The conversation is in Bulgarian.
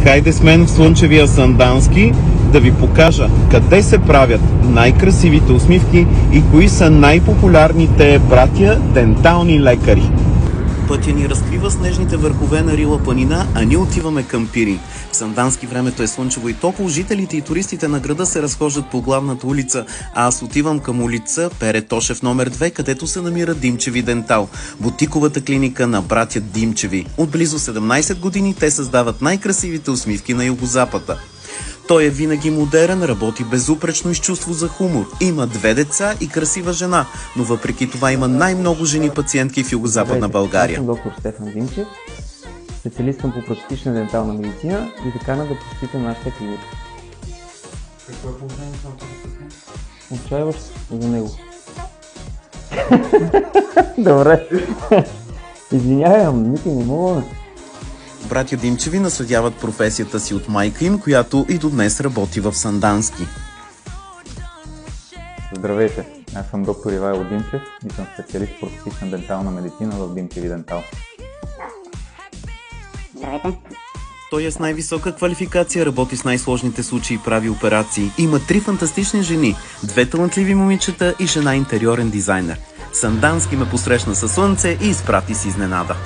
Хайде с мен в слънчевия Сандански да ви покажа къде се правят най-красивите усмивки и кои са най-популярните братя дентални лекари. Пътя ни разкрива снежните върхове на Рила планина, а ние отиваме към Пирин. В Сандански времето е слънчево и топло, жителите и туристите на града се разхождат по главната улица, а аз отивам към улица Пере Тошев номер 2, където се намира Димчеви Дентал, бутиковата клиника на братя Димчеви. От близо 17 години те създават най-красивите усмивки на Югозапада. Той е винаги модерен, работи безупречно и с чувство за хумор. Има 2 деца и красива жена, но въпреки това има най-много жени пациентки в Югозападна България. Аз съм доктор Стефан Димчев, специалист съм по простична дентална медицина и ви каня да посетите нашата клиника. Какво е положението на този пациент? Отчаиваш за него. Добре. Извинявам, никой не мога. Братя Димчеви наследяват професията си от майка им, която и до днес работи в Сандански. Здравейте, аз съм доктор Ивайло Димчев и съм специалист по простична дентална медицина в Димчеви Дентал. Здравейте. Той е с най-висока квалификация, работи с най-сложните случаи и прави операции. Има 3 фантастични жени, 2 талантливи момичета и жена интериорен дизайнер. Сандански ме посрещна със слънце и изпрати с изненада.